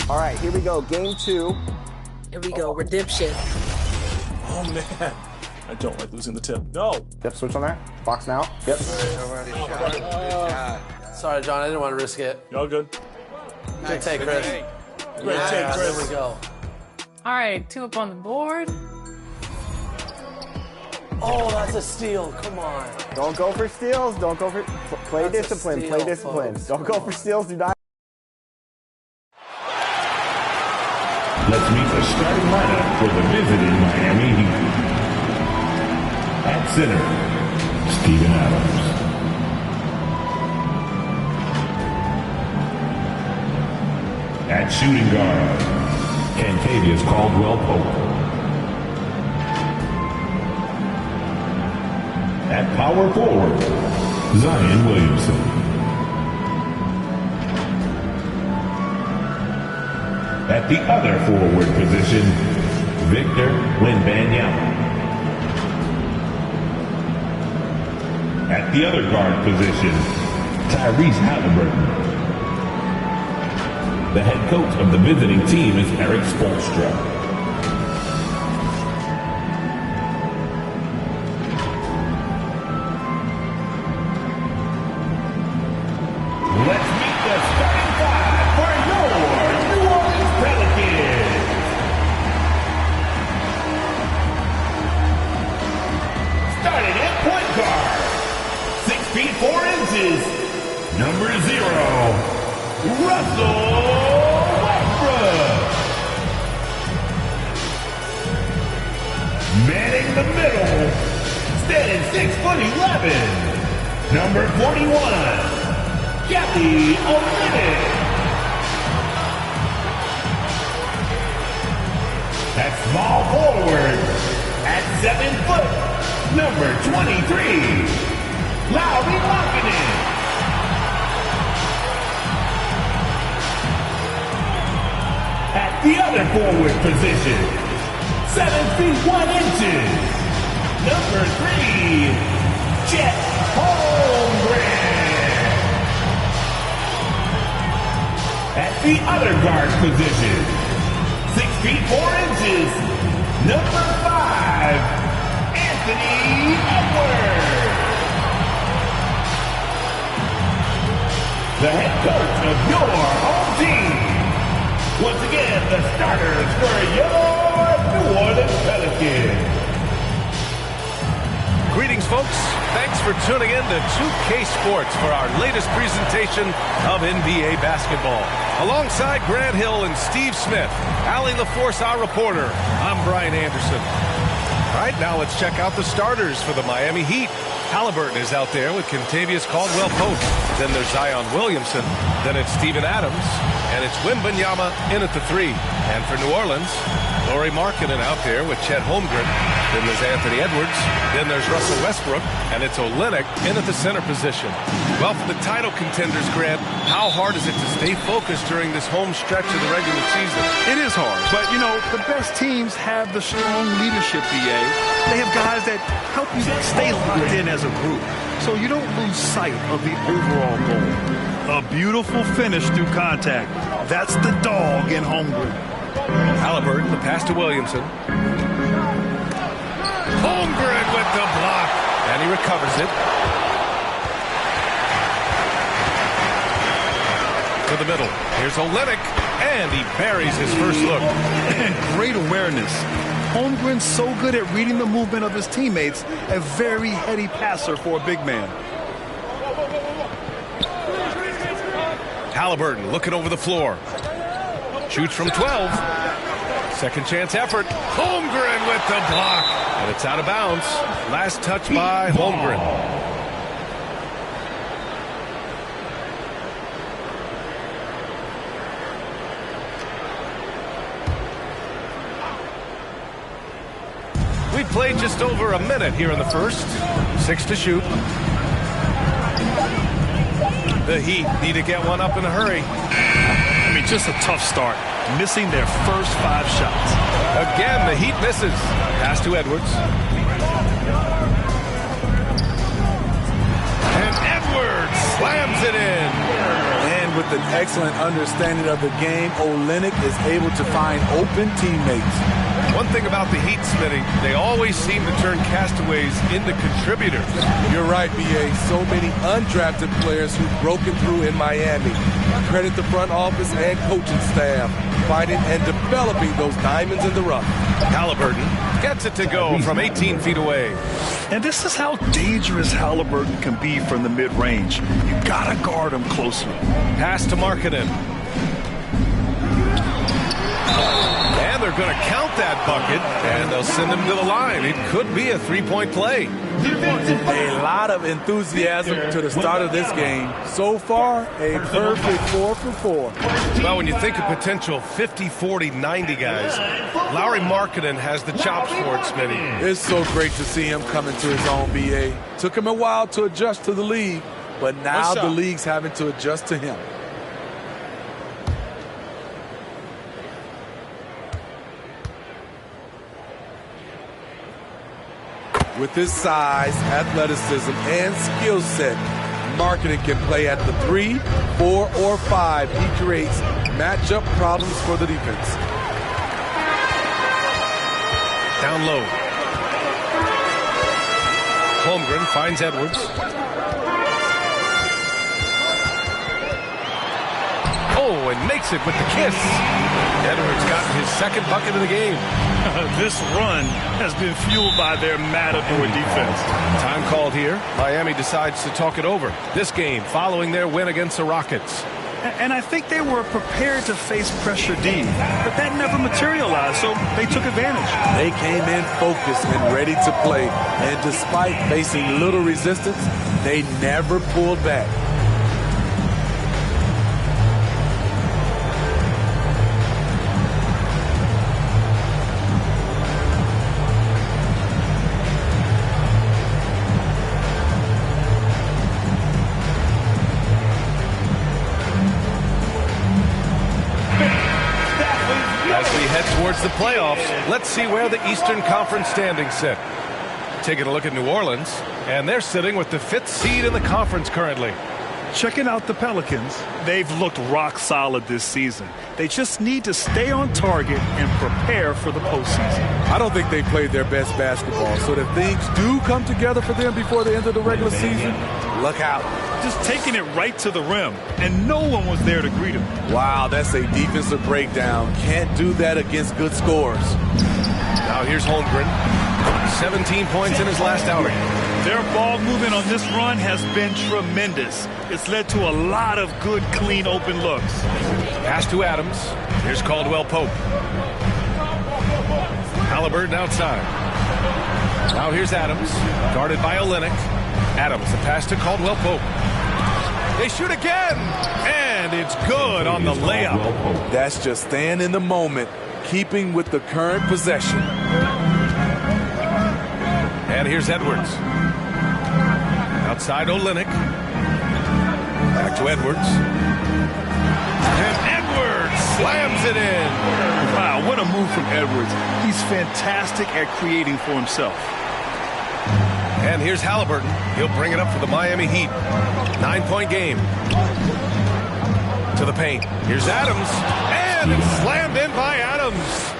All right, here we go. Game 2. Here we go. Redemption. Oh, man. I don't like losing the tip. No. Yep, switch on there. Box now. Yep. Sorry, John. I didn't want to risk it. Y'all good? Good take, Chris. Great take, Chris. There we go. All right, 2 up on the board. Oh, that's a steal. Come on. Don't go for steals. Don't go for... Play That's a discipline. steal, Play discipline. folks. Don't go for steals. Do not... Let's meet the starting lineup for the visiting Miami Heat. At center, Steven Adams. At shooting guard, Kentavious Caldwell-Pope. At power forward, Zion Williamson. At the other forward position, Victor Wembanyama. At the other guard position, Tyrese Halliburton. The head coach of the visiting team is Eric Spoelstra. Let's meet the starting five for your New Orleans Pelicans. Starting at point guard, 6 feet 4 inches, number 0, Russell Westbrook. Manning the middle, standing 6'11", number 41. Kathy Olynyk. At small forward, at 7 foot, number 23, Lauri Markkanen. At the other forward position, 7 feet 1 inches, number 3, Chet Holmgren. At the other guard position, 6 feet 4 inches, number 5, Anthony Edwards. The head coach of your home team. Once again, the starters for your New Orleans Pelicans. Greetings, folks. Thanks for tuning in to 2K Sports for our latest presentation of NBA basketball. Alongside Grant Hill and Steve Smith, Allie LaForce, our reporter, I'm Brian Anderson. All right, now let's check out the starters for the Miami Heat. Halliburton is out there with Kentavious Caldwell-Pope. Then there's Zion Williamson. Then it's Steven Adams. And it's Wembanyama in at the 3. And for New Orleans, Lauri Markkanen out there with Chet Holmgren. Then there's Anthony Edwards. Then there's Russell Westbrook. And it's Olynyk in at the center position. Well, for the title contenders, Grant, how hard is it to stay focused during this home stretch of the regular season? It is hard, but, you know, the best teams have the strong leadership, BA. They have guys that help you stay locked in as a group, so you don't lose sight of the overall goal. A beautiful finish through contact. That's the dog in Holmgren. Halliburton, the pass to Williamson. Holmgren with the block, and he recovers it. To the middle. Here's Olynyk, and he buries his first look. And great awareness. Holmgren's so good at reading the movement of his teammates, a very heady passer for a big man. Halliburton looking over the floor. Shoots from 12. Second chance effort. Holmgren with the block. And it's out of bounds. Last touch by Holmgren. We played just over a minute here in the first. 6 to shoot. The Heat need to get one up in a hurry. I mean, just a tough start. Missing their first 5 shots. Again, the Heat misses. Pass to Edwards. And Edwards slams it in. And with with an excellent understanding of the game, Olynyk is able to find open teammates. One thing about the Heat, Smitty, they always seem to turn castaways into contributors. You're right, B.A. So many undrafted players who've broken through in Miami. Credit the front office and coaching staff, finding and developing those diamonds in the rough. Halliburton gets it to go from 18 feet away. And this is how dangerous Halliburton can be from the mid-range. You gotta guard him closely. Pass to Markkanen. And they're going to count that bucket, and they'll send him to the line. It could be a three-point play. A lot of enthusiasm to the start of this game. So far, a perfect 4 for 4. Well, when you think of potential 50, 40, 90 guys, Lauri Markkanen has the chops for it, Smitty. It's so great to see him come into his own, B.A. Took him a while to adjust to the league, but now the league's having to adjust to him. With his size, athleticism, and skill set, Markkanen can play at the 3, 4, or 5. He creates matchup problems for the defense. Down low. Holmgren finds Edwards. Oh, and makes it with the kiss. Edwards got his second bucket of the game. This run has been fueled by their Matador defense. Time called here. Miami decides to talk it over. This game following their win against the Rockets. And I think they were prepared to face pressure D, but that never materialized, so they took advantage. They came in focused and ready to play, and despite facing little resistance, they never pulled back. Towards the playoffs, let's see where the Eastern Conference standings sit. Taking a look at New Orleans, and they're sitting with the 5th seed in the conference currently. Checking out the Pelicans, they've looked rock solid this season. They just need to stay on target and prepare for the postseason. I don't think they played their best basketball, so if things do come together for them before the end of the regular season, look out. Just taking it right to the rim, and no one was there to greet him. Wow, that's a defensive breakdown. Can't do that against good scores. Now here's Holmgren. 17 points in his last outing. Their ball movement on this run has been tremendous. It's led to a lot of good, clean, open looks. Pass to Adams. Here's Caldwell Pope. Halliburton outside. Now here's Adams, guarded by Olynyk. Adams, a pass to Caldwell Pope. They shoot again, and it's good on the layup. That's just staying in the moment, keeping with the current possession. And here's Edwards. Outside Olynyk. Back to Edwards. And Edwards slams it in. Wow, what a move from Edwards. He's fantastic at creating for himself. And here's Halliburton. He'll bring it up for the Miami Heat. 9-point game. To the paint. Here's Adams. And it's slammed in by Adams.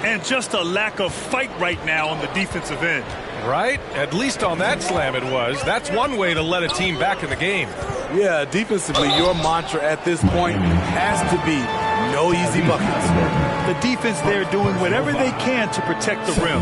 And just a lack of fight right now on the defensive end. Right? At least on that slam it was. That's one way to let a team back in the game. Yeah, defensively, your mantra at this point has to be no easy buckets. The defense there doing whatever they can to protect the rim.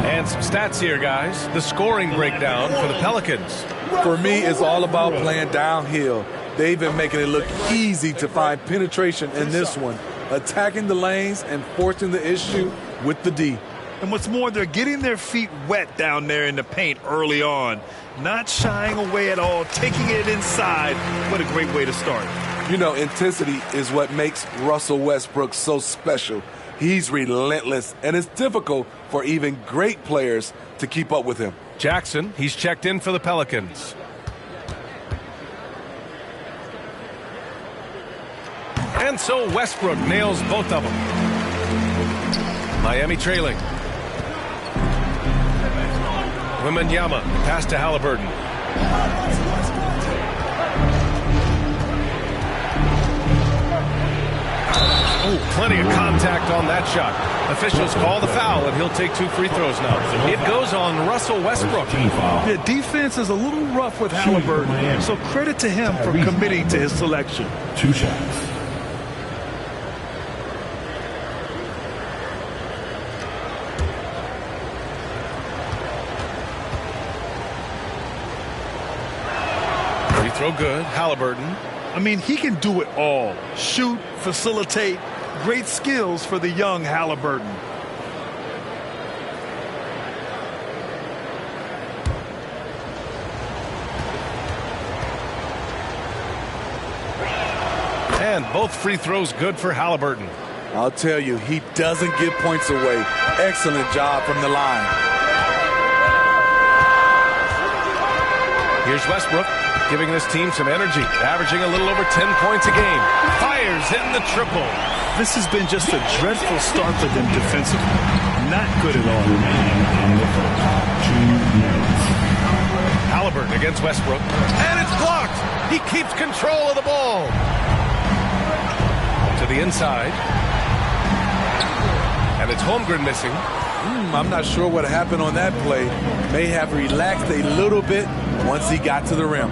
And some stats here, guys. The scoring breakdown for the Pelicans. For me, it's all about playing downhill. They've been making it look easy to find penetration in this one, attacking the lanes and forcing the issue with the D. And what's more, they're getting their feet wet down there in the paint early on. Not shying away at all, taking it inside. What a great way to start. You know, intensity is what makes Russell Westbrook so special. He's relentless, and it's difficult for even great players to keep up with him. Jackson, he's checked in for the Pelicans. And so Westbrook nails both of them. Miami trailing. Wembanyama, pass to Halliburton. Oh, plenty of contact on that shot. Officials call the foul, and he'll take 2 free throws now. It goes on Russell Westbrook. The defense is a little rough with Halliburton, so credit to him for committing to his selection. 2 shots. Free throw good. Halliburton. I mean, he can do it all. Shoot, facilitate. Great skills for the young Halliburton. And both free throws good for Halliburton. I'll tell you, he doesn't give points away. Excellent job from the line. Here's Westbrook, giving this team some energy, averaging a little over 10 points a game. Fires, hitting the triple. This has been just a dreadful start for them defensively. Not good at all. Halliburton against Westbrook. And it's blocked. He keeps control of the ball. To the inside. And it's Holmgren missing. I'm not sure what happened on that play. May have relaxed a little bit once he got to the rim.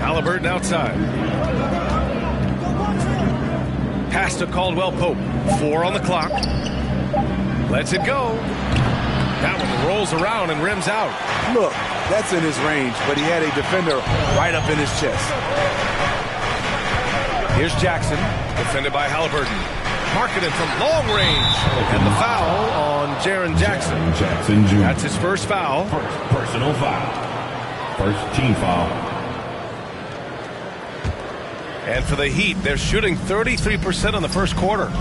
Halliburton outside. Pass to Caldwell Pope. 4 on the clock. Lets it go. That one rolls around and rims out. Look, that's in his range, but he had a defender right up in his chest. Here's Jackson, defended by Halliburton. Marketed from long range. And the foul on Jaren Jackson. Jackson Jr. That's his first foul. First personal foul. First team foul. And for the Heat, they're shooting 33% in the first quarter.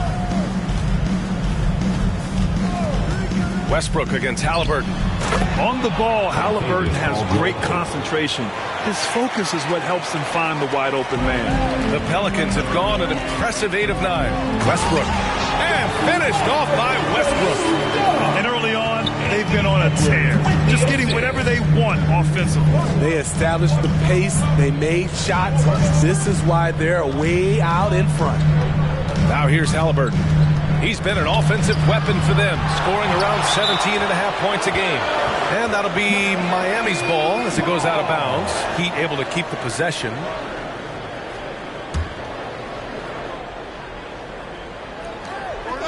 Westbrook against Halliburton. On the ball, Halliburton has great concentration. His focus is what helps him find the wide open man. The Pelicans have gone an impressive 8 of 9. Westbrook. And finished off by Westbrook. And early on, they've been on a tear. Just getting whatever they want offensively. They established the pace. They made shots. This is why they're way out in front. Now here's Halliburton. He's been an offensive weapon for them, scoring around 17.5 points a game. And that'll be Miami's ball as it goes out of bounds. Heat able to keep the possession.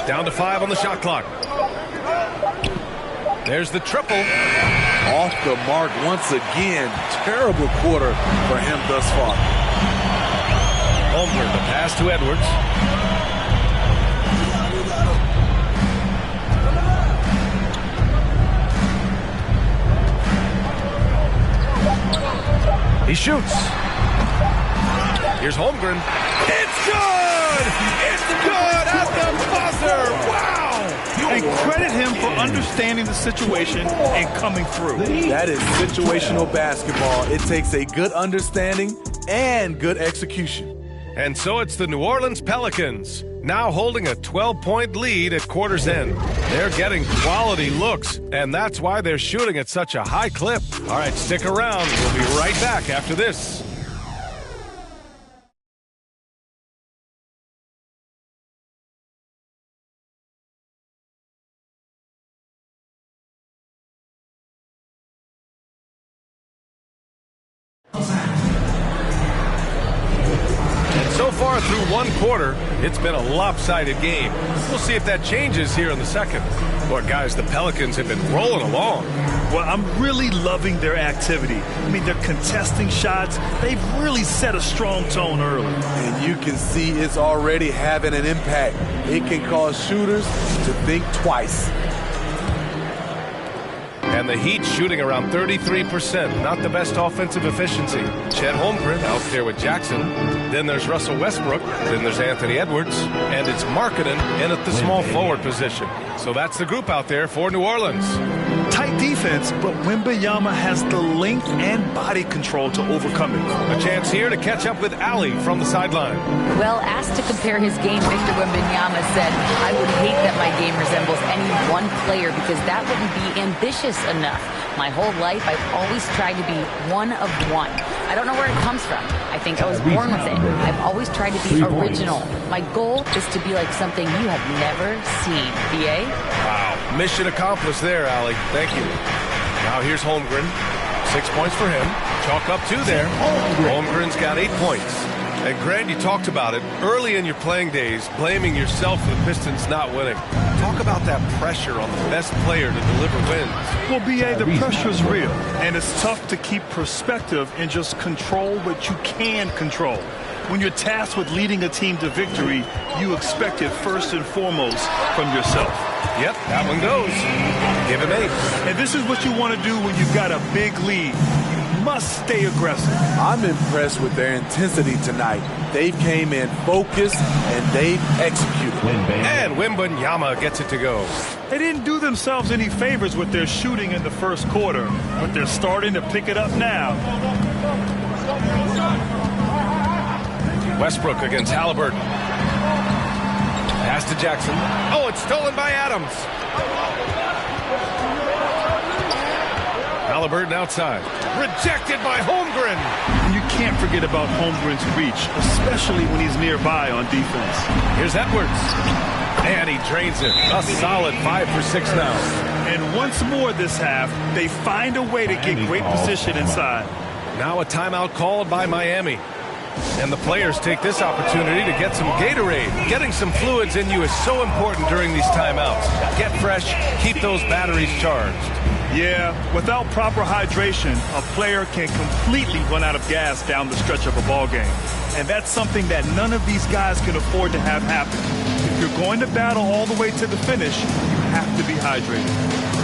Down to 5 on the shot clock. There's the triple. Off the mark once again. Terrible quarter for him thus far. Holmgren, the pass to Edwards. He shoots. Here's Holmgren. It's good! It's good at the buzzer! Wow! And credit him for understanding the situation and coming through. That is situational basketball. It takes a good understanding and good execution. And so it's the New Orleans Pelicans, now holding a 12-point lead at quarter's end. They're getting quality looks, and that's why they're shooting at such a high clip. All right, stick around. We'll be right back after this. So far through one quarter, it's been a lopsided game. We'll see if that changes here in the second. Boy, guys, the Pelicans have been rolling along. Well, I'm really loving their activity. I mean, they're contesting shots. They've really set a strong tone early. And you can see it's already having an impact. It can cause shooters to think twice. And the Heat shooting around 33%. Not the best offensive efficiency. Chet Holmgren out there with Jackson. Then there's Russell Westbrook. Then there's Anthony Edwards. And it's Markkanen in at the small forward position. So that's the group out there for New Orleans. Tight defense, but Wembanyama has the length and body control to overcome it. A chance here to catch up with Ali from the sideline. Well, asked to compare his game, Victor Wembanyama said, "I would hate that my game resembles any one player because that wouldn't be ambitious enough. My whole life, I've always tried to be one of one. I don't know where it comes from. I think I was born with it. I've always tried to be original. My goal is to be like something you have never seen. BA? Wow. Mission accomplished there, Allie. Thank you. Now here's Holmgren. 6 points for him. Chalk up 2 there. Holmgren's got 8 points. And Grant, you talked about it early in your playing days, blaming yourself for the Pistons not winning. Talk about that pressure on the best player to deliver wins. Well, BA, the pressure's real, and it's tough to keep perspective and just control what you can control. When you're tasked with leading a team to victory, you expect it first and foremost from yourself. Yep, that one goes. Give him 8. And this is what you want to do when you've got a big lead. Must stay aggressive. I'm impressed with their intensity tonight. They've came in focused and they've executed. And Wembanyama gets it to go. They didn't do themselves any favors with their shooting in the first quarter, but they're starting to pick it up now. Westbrook against Halliburton. Pass to Jackson. Oh, it's stolen by Adams. Halliburton outside. Rejected by Holmgren. And you can't forget about Holmgren's reach, especially when he's nearby on defense. Here's Edwards. And he drains it. A solid 5 for 6 now. And once more this half, they find a way to get great position inside. Now a timeout called by Miami. And the players take this opportunity to get some Gatorade. Getting some fluids in you is so important during these timeouts. Get fresh, keep those batteries charged. Yeah, without proper hydration, a player can completely run out of gas down the stretch of a ball game. And that's something that none of these guys can afford to have happen. If you're going to battle all the way to the finish, you have to be hydrated.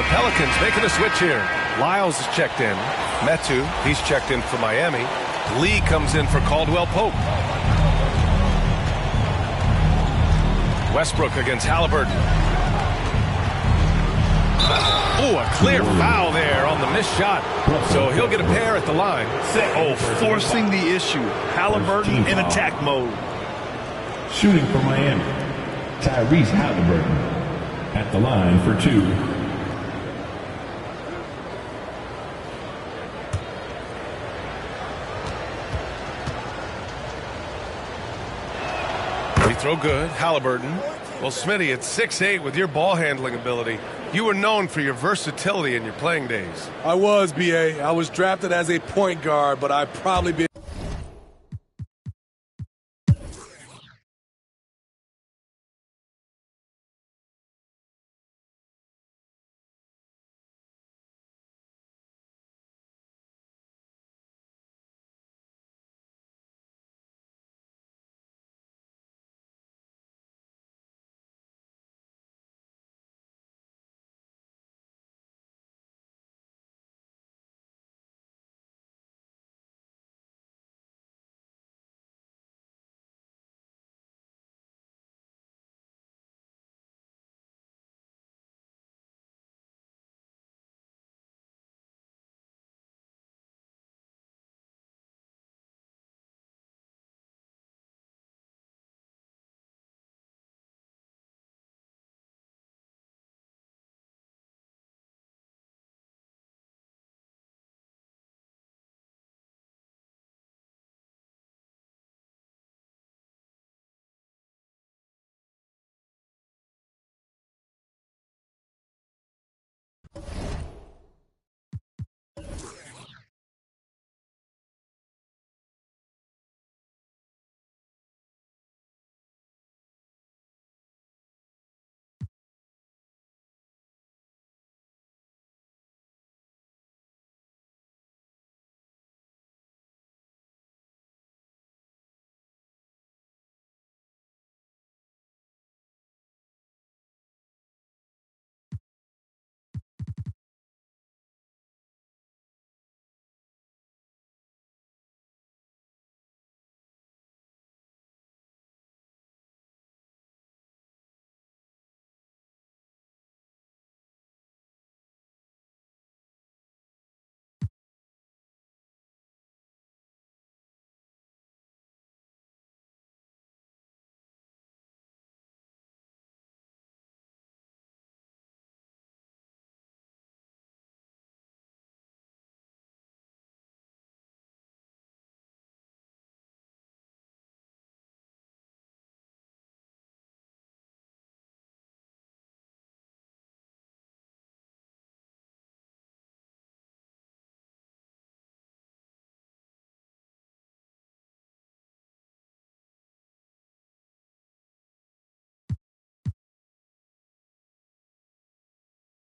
Pelicans making a switch here. Lyles is checked in. Metu, he's checked in for Miami. Lee comes in for Caldwell Pope. Westbrook against Halliburton. Oh, a clear foul there on the missed shot. So he'll get a pair at the line. Oh, forcing the issue. Halliburton in attack mode. Shooting for Miami, Tyrese Halliburton at the line for 2. Free throw good. Halliburton. Well, Smitty, at 6'8" with your ball handling ability, you were known for your versatility in your playing days. I was, BA. I was drafted as a point guard, but I've probably been